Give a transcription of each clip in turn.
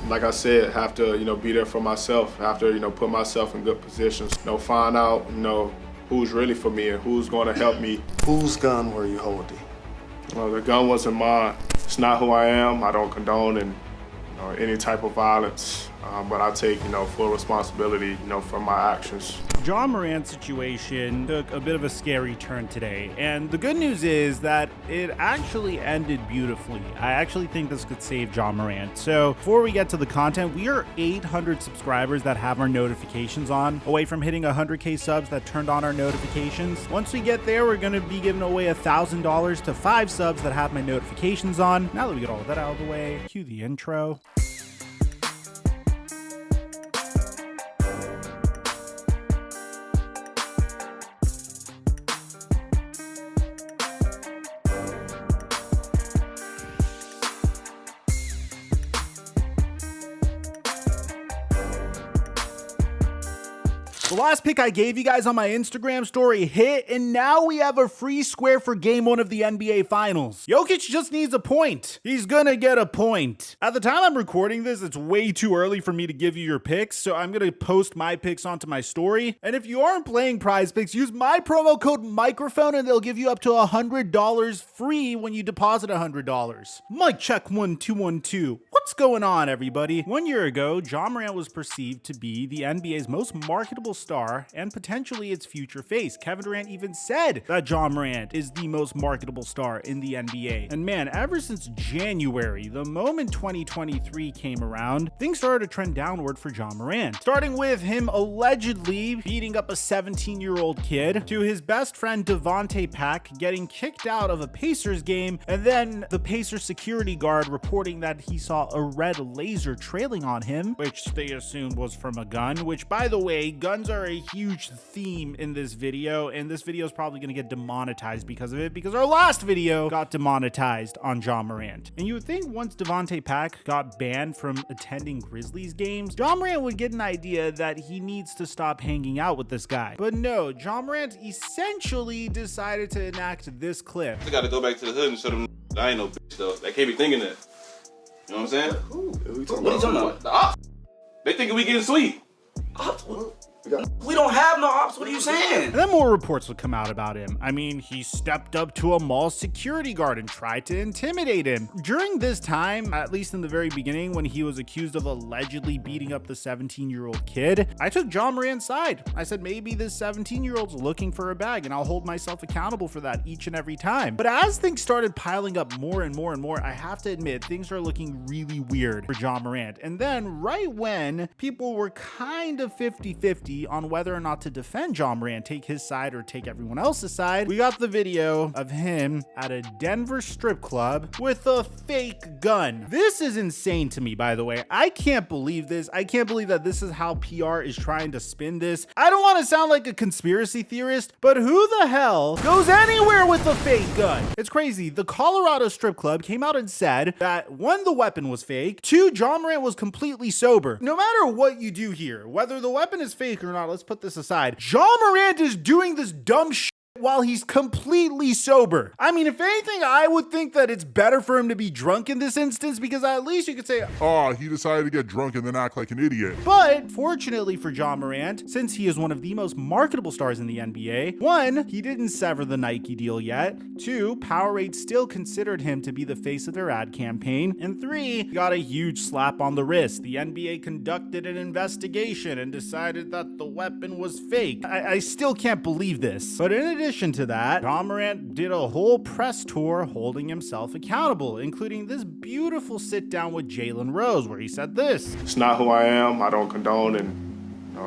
like I said, have to, be there for myself. Have to, put myself in good positions. Find out, who's really for me and who's going to help me. Whose gun were you holding? Well, the gun wasn't mine. It's not who I am. I don't condone any type of violence, but I take, full responsibility, for my actions. Ja Morant's situation took a bit of a scary turn today, and the good news is that it actually ended beautifully. I actually think this could save Ja Morant. So before we get to the content, we are 800 subscribers that have our notifications on, away from hitting 100K subs that turned on our notifications. Once we get there, we're going to be giving away $1,000 to 5 subs that have my notifications on. Now that we get all of that out of the way, cue the intro. The last pick I gave you guys on my Instagram story hit, and now we have a free square for game 1 of the NBA Finals. Jokic just needs a point. He's gonna get a point. At the time I'm recording this, it's way too early for me to give you your picks, so I'm gonna post my picks onto my story. And if you aren't playing Prize Picks, use my promo code microphone and they'll give you up to $100 free when you deposit $100. Mic check 1 2 1 2. What's going on, everybody? 1 year ago, Ja Morant was perceived to be the NBA's most marketable star and potentially its future face. Kevin Durant even said that Ja Morant is the most marketable star in the NBA. And man, ever since January, the moment 2023 came around, things started to trend downward for Ja Morant. Starting with him allegedly beating up a 17-year-old kid, to his best friend Devontae Pack getting kicked out of a Pacers game, and then the Pacers security guard reporting that he saw a red laser trailing on him, which they assumed was from a gun, which, by the way, guns are a huge theme in this video, and this video is probably going to get demonetized because of it, because our last video got demonetized on Ja Morant. And you would think once Devontae Pack got banned from attending Grizzlies games, Ja Morant would get an idea that he needs to stop hanging out with this guy. But no, Ja Morant essentially decided to enact this clip. I gotta go back to the hood and show them I ain't no bitch though. They can't be thinking that. You know what I'm saying? Who? What are you What are you talking about? The ops. They thinking we getting sweet. Ops? We don't have no ops. What are you saying? And then more reports would come out about him. I mean, he stepped up to a mall security guard and tried to intimidate him. During this time, at least in the very beginning, when he was accused of allegedly beating up the 17-year-old kid, I took Ja Morant's side. I said, maybe this 17-year-old's looking for a bag, and I'll hold myself accountable for that each and every time. But as things started piling up more and more and more, I have to admit, things are looking really weird for Ja Morant. And then right when people were kind of 50-50 on whether or not to defend Ja Morant, take his side or take everyone else's side, we got the video of him at a Denver strip club with a fake gun. This is insane to me, by the way. I can't believe this. I can't believe that this is how PR is trying to spin this. I don't want to sound like a conspiracy theorist, but who the hell goes anywhere with a fake gun? It's crazy. The Colorado strip club came out and said that 1, the weapon was fake, 2, Ja Morant was completely sober. No matter what you do here, whether the weapon is fake or not, let's put this aside. Ja Morant is doing this dumb shit while he's completely sober. I mean, if anything, I would think that it's better for him to be drunk in this instance, because at least you could say, oh, he decided to get drunk and then act like an idiot. But fortunately for Ja Morant, since he is one of the most marketable stars in the NBA, 1, he didn't sever the Nike deal yet, 2, Powerade still considered him to be the face of their ad campaign, and 3, he got a huge slap on the wrist. The NBA conducted an investigation and decided that the weapon was fake. I still can't believe this. But in addition to that, Ja Morant did a whole press tour holding himself accountable, including this beautiful sit down with Jalen Rose, where he said this. It's not who I am. I don't condone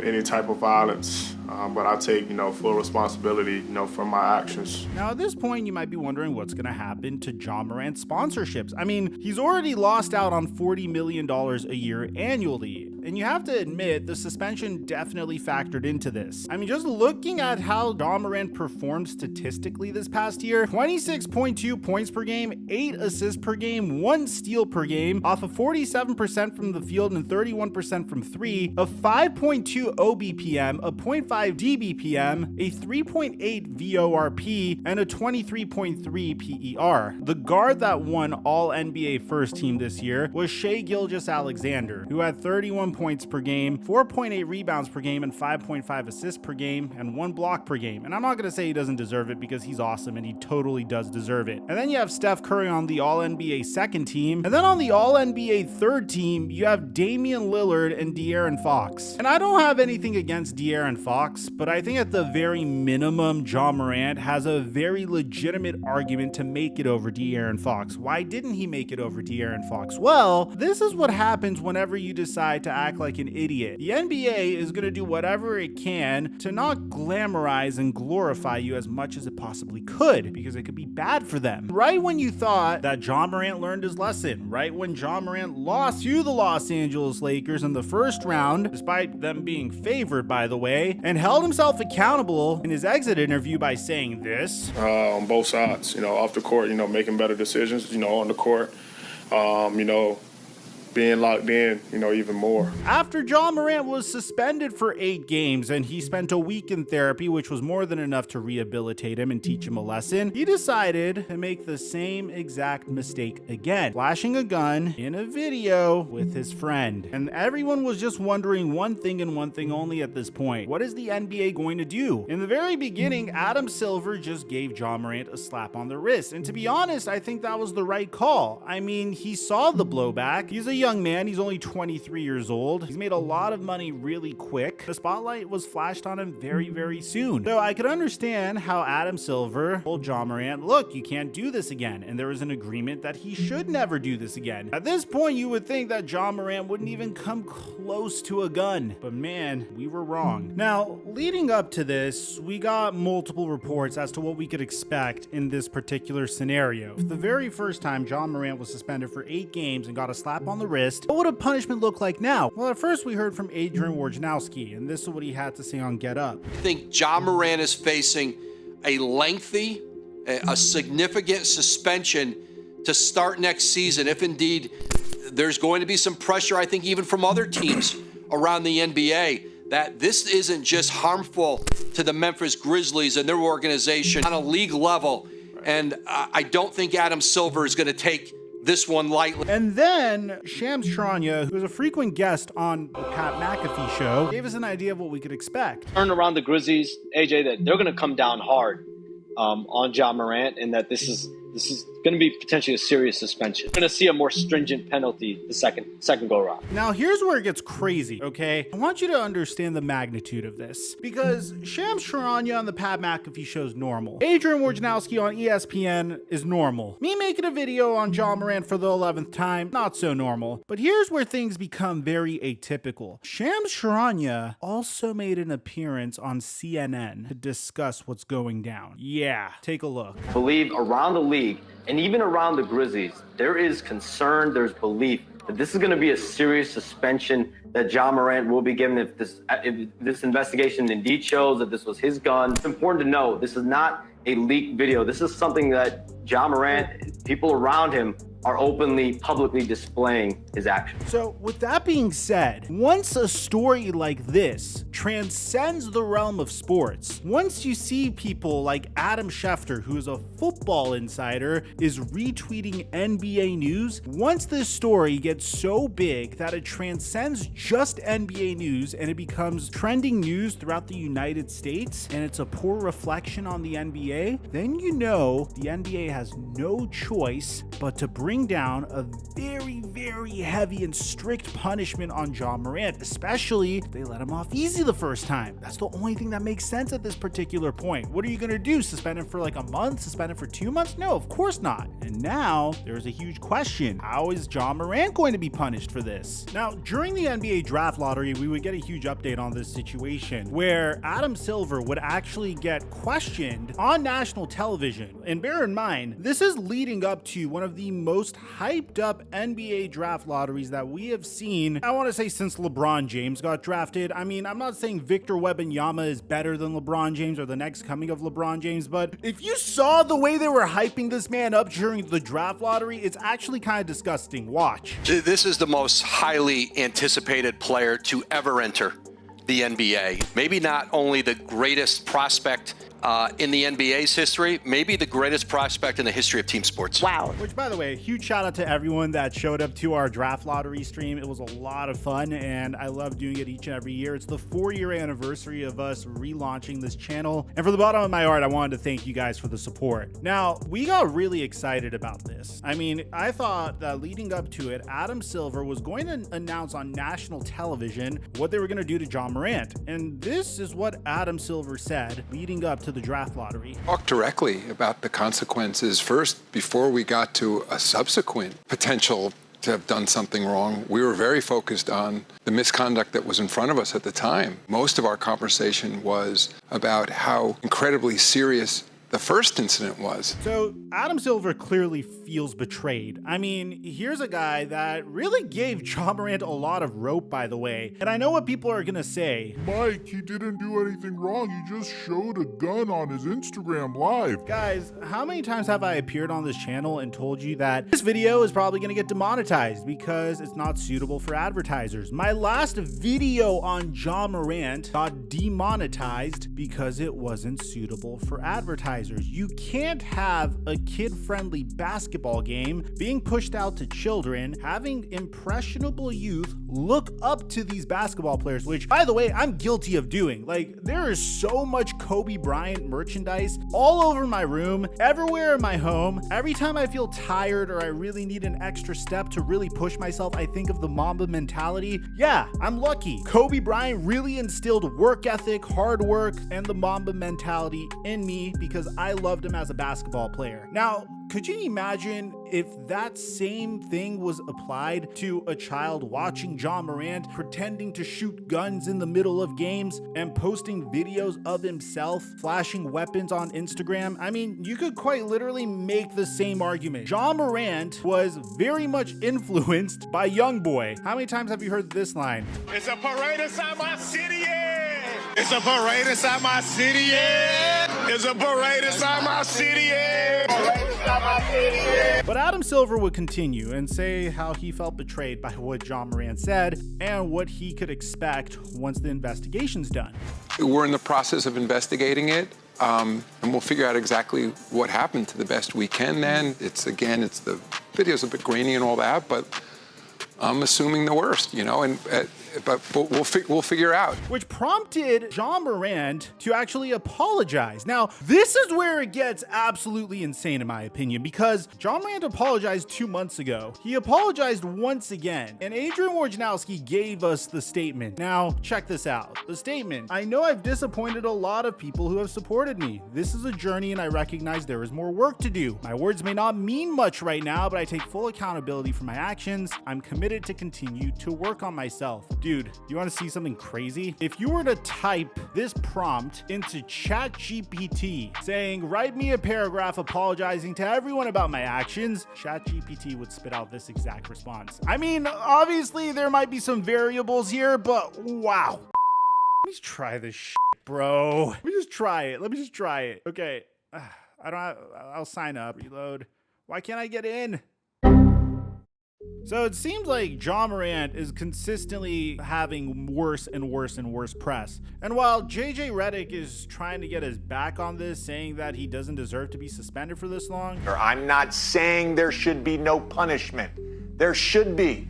any type of violence, but I take, full responsibility, for my actions. Now, at this point, you might be wondering what's going to happen to Ja Morant's sponsorships. I mean, he's already lost out on $40 million a year annually. And you have to admit, the suspension definitely factored into this. I mean, just looking at how Ja Morant performed statistically this past year, 26.2 points per game, 8 assists per game, 1 steal per game, off of 47% from the field and 31% from 3, a 5.2 OBPM, a .5 DBPM, a 3.8 VORP, and a 23.3 PER. The guard that won All NBA First Team this year was Shai Gilgeous-Alexander, who had 31 points per game, 4.8 rebounds per game, and 5.5 assists per game, and 1 block per game. And I'm not going to say he doesn't deserve it because he's awesome and he totally does deserve it. And then you have Steph Curry on the All NBA Second Team, and then on the All NBA Third Team, you have Damian Lillard and De'Aaron Fox. And I don't have anything against De'Aaron Fox, but I think at the very minimum, Ja Morant has a very legitimate argument to make it over De'Aaron Fox. Why didn't he make it over De'Aaron Fox? Well, this is what happens whenever you decide to act like an idiot. The NBA is going to do whatever it can to not glamorize and glorify you as much as it possibly could, because it could be bad for them. Right when you thought that Ja Morant learned his lesson, right when Ja Morant lost to the Los Angeles Lakers in the first round, despite them being favored, by the way, and held himself accountable in his exit interview by saying this. On both sides, off the court, making better decisions, on the court, being locked in, even more. After Ja Morant was suspended for 8 games and he spent a week in therapy, which was more than enough to rehabilitate him and teach him a lesson, he decided to make the same exact mistake again, flashing a gun in a video with his friend. And everyone was just wondering one thing and one thing only at this point. What is the NBA going to do? In the very beginning, Adam Silver just gave Ja Morant a slap on the wrist. And to be honest, I think that was the right call. I mean, he saw the blowback. He's a young man. He's only 23 years old. He's made a lot of money really quick. The spotlight was flashed on him very, very soon. So I could understand how Adam Silver told Ja Morant, look, you can't do this again. And there was an agreement that he should never do this again. At this point, you would think that Ja Morant wouldn't even come close to a gun. But man, we were wrong. Now, leading up to this, we got multiple reports as to what we could expect in this particular scenario. The very first time Ja Morant was suspended for 8 games and got a slap on the wrist, what would a punishment look like now? Well, at first we heard from Adrian Wojnarowski, and this is what he had to say on Get Up. I think Ja Morant is facing a lengthy, a significant suspension to start next season, if indeed there's going to be some pressure, I think, even from other teams around the NBA, that this isn't just harmful to the Memphis Grizzlies and their organization on a league level. And I don't think Adam Silver is going to take this one lightly. And then Shams Charania, who was a frequent guest on the Pat McAfee show, gave us an idea of what we could expect. Turn around the Grizzlies, AJ, that they're going to come down hard on Ja Morant, and that this is going to be potentially a serious suspension. We're going to see a more stringent penalty the second go around. Now, here's where it gets crazy, okay? I want you to understand the magnitude of this, because Shams Charania on the Pat McAfee show is normal. Adrian Wojnarowski on ESPN is normal. Me making a video on Ja Morant for the 11th time, not so normal. But here's where things become very atypical. Shams Charania also made an appearance on CNN to discuss what's going down. Yeah, take a look. I believe around the league, and even around the Grizzlies, there is concern, there's belief that this is going to be a serious suspension that Ja Morant will be given if this investigation indeed shows that this was his gun. It's important to know this is not a leaked video. This is something that Ja Morant, people around him, are openly, publicly displaying his actions. So with that being said, once a story like this transcends the realm of sports, once you see people like Adam Schefter, who is a football insider, is retweeting NBA news, once this story gets so big that it transcends just NBA news and it becomes trending news throughout the United States, and it's a poor reflection on the NBA, then you know the NBA has no choice but to bring down a very, very heavy and strict punishment on Ja Morant, especially if they let him off easy the first time. That's the only thing that makes sense at this particular point. What are you going to do? Suspend him for like a month? Suspend him for 2 months? No, of course not. And now there's a huge question. How is Ja Morant going to be punished for this? Now, during the NBA draft lottery, we would get a huge update on this situation where Adam Silver would actually get questioned on national television. And bear in mind, this is leading up to one of the most hyped up NBA draft lotteries that we have seen, I want to say, since LeBron James got drafted. I mean, I'm not saying Victor Wembanyama is better than LeBron James or the next coming of LeBron James, but if you saw the way they were hyping this man up during the draft lottery, it's actually kind of disgusting. Watch. This is the most highly anticipated player to ever enter the NBA. Maybe not only the greatest prospect in the NBA's history, maybe the greatest prospect in the history of team sports. Wow. Which, by the way, huge shout out to everyone that showed up to our draft lottery stream. It was a lot of fun, and I love doing it each and every year. It's the 4-year anniversary of us relaunching this channel. And from the bottom of my heart, I wanted to thank you guys for the support. Now, we got really excited about this. I mean, I thought that leading up to it, Adam Silver was going to announce on national television what they were going to do to John Morant. And this is what Adam Silver said leading up to the draft lottery. Talk directly about the consequences first before we got to a subsequent potential to have done something wrong. We were very focused on the misconduct that was in front of us at the time. Most of our conversation was about how incredibly serious the first incident was. So Adam Silver clearly feels betrayed. I mean, here's a guy that really gave John Morant a lot of rope, by the way. And I know what people are gonna say. Mike, he didn't do anything wrong. He just showed a gun on his Instagram live. Guys, how many times have I appeared on this channel and told you that this video is probably gonna get demonetized because it's not suitable for advertisers? My last video on John Morant got demonetized because it wasn't suitable for advertisers. You can't have a kid-friendly basketball game being pushed out to children, having impressionable youth look up to these basketball players, which, by the way, I'm guilty of doing. Like, there is so much Kobe Bryant merchandise all over my room, everywhere in my home. Every time I feel tired or I really need an extra step to really push myself, I think of the Mamba mentality. Yeah, I'm lucky. Kobe Bryant really instilled work ethic, hard work, and the Mamba mentality in me because I loved him as a basketball player. Now, could you imagine if that same thing was applied to a child watching John Morant pretending to shoot guns in the middle of games and posting videos of himself flashing weapons on Instagram? I mean, you could quite literally make the same argument. John Morant was very much influenced by YoungBoy. How many times have you heard this line? It's a parade inside my city, yeah. It's a parade inside my city, yeah. It's a parade inside my city, yeah. Parade inside my city, yeah. But Adam Silver would continue and say how he felt betrayed by what John Morant said and what he could expect once the investigation's done. We're in the process of investigating it, and we'll figure out exactly what happened to the best we can then. It's the video's a bit grainy and all that, but I'm assuming the worst, you know, but we'll figure out. Which prompted John Morant to actually apologize. Now, this is where it gets absolutely insane in my opinion, because John Morant apologized 2 months ago. He apologized once again, and Adrian Wojnarowski gave us the statement. Now, check this out. The statement: I know I've disappointed a lot of people who have supported me. This is a journey and I recognize there is more work to do. My words may not mean much right now, but I take full accountability for my actions. I'm committed to continue to work on myself. Dude, you want to see something crazy? If you were to type this prompt into ChatGPT saying, write me a paragraph apologizing to everyone about my actions, ChatGPT would spit out this exact response. I mean, obviously there might be some variables here, but wow. Let me just try this shit, bro. Let me just try it. Okay. I'll sign up. Reload. Why can't I get in? So it seems like John Morant is consistently having worse and worse and worse press. And while JJ Redick is trying to get his back on this, saying that he doesn't deserve to be suspended for this long. I'm not saying there should be no punishment. There should be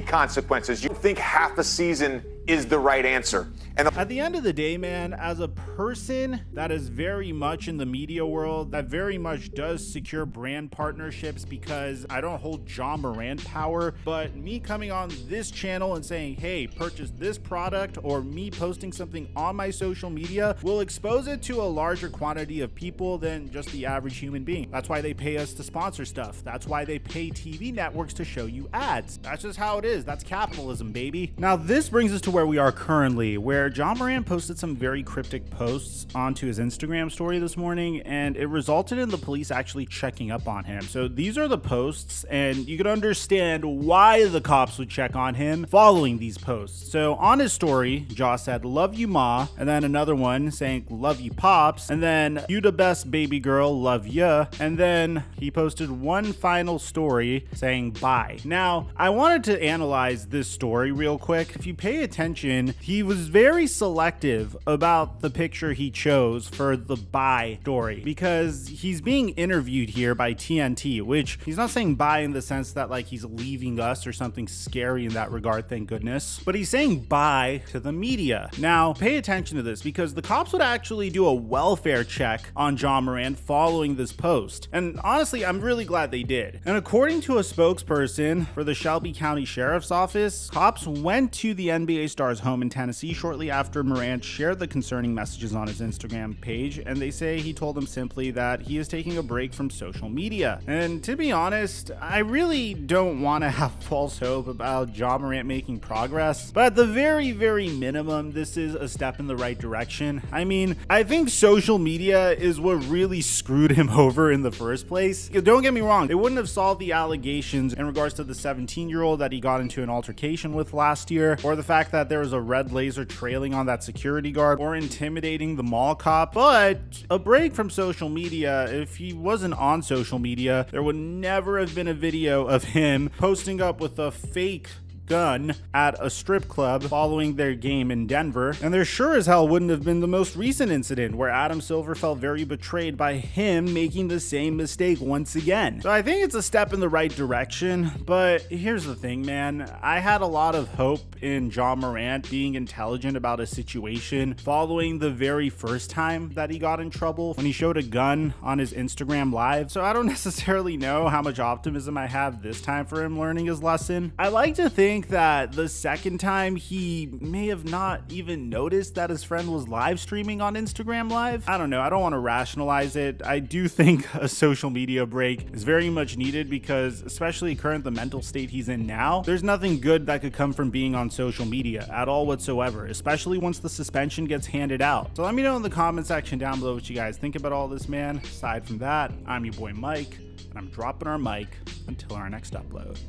consequences. You think half a season is the right answer. And at the end of the day, man, as a person that is very much in the media world, that very much does secure brand partnerships, because I don't hold John Morant power, but me coming on this channel and saying, hey, purchase this product, or me posting something on my social media will expose it to a larger quantity of people than just the average human being. That's why they pay us to sponsor stuff. That's why they pay TV networks to show you ads. That's just how it is. That's capitalism, baby. Now, this brings us to where we are currently, where John Morant posted some very cryptic posts onto his Instagram story this morning, and it resulted in the police actually checking up on him. So these are the posts, and you can understand why the cops would check on him following these posts. So on his story, Jaw said, love you, ma, and then another one saying, love you, pops, and then you the best, baby girl, love ya, and then he posted one final story saying bye. Now, I wanted to analyze this story real quick. If you pay attention attention, he was very selective about the picture he chose for the bye story, because he's being interviewed here by TNT, which he's not saying bye in the sense that like he's leaving us or something scary in that regard, thank goodness, but he's saying bye to the media. Now, pay attention to this, because the cops would actually do a welfare check on Ja Morant following this post. And honestly, I'm really glad they did. And according to a spokesperson for the Shelby County Sheriff's Office, cops went to the NBA star's home in Tennessee shortly after Morant shared the concerning messages on his Instagram page, and they say he told them simply that he is taking a break from social media. And to be honest, I really don't want to have false hope about Ja Morant making progress, but at the very, very minimum, this is a step in the right direction. I mean, I think social media is what really screwed him over in the first place. Don't get me wrong, they wouldn't have solved the allegations in regards to the 17-year-old that he got into an altercation with last year, or the fact that there was a red laser trailing on that security guard, or intimidating the mall cop. But a break from social media, if he wasn't on social media, there would never have been a video of him posting up with a fake gun at a strip club following their game in Denver, and there sure as hell wouldn't have been the most recent incident where Adam Silver felt very betrayed by him making the same mistake once again. So I think it's a step in the right direction, but here's the thing, man. I had a lot of hope in Ja Morant being intelligent about a situation following the very first time that he got in trouble when he showed a gun on his Instagram live, so I don't necessarily know how much optimism I have this time for him learning his lesson. I like to think that the second time he may have not even noticed that his friend was live streaming on Instagram Live. I don't know. I don't want to rationalize it. I do think a social media break is very much needed, because especially current the mental state he's in now, there's nothing good that could come from being on social media at all whatsoever, especially once the suspension gets handed out. So let me know in the comment section down below what you guys think about all this, man. Aside from that, I'm your boy Mike, and I'm dropping our mic until our next upload.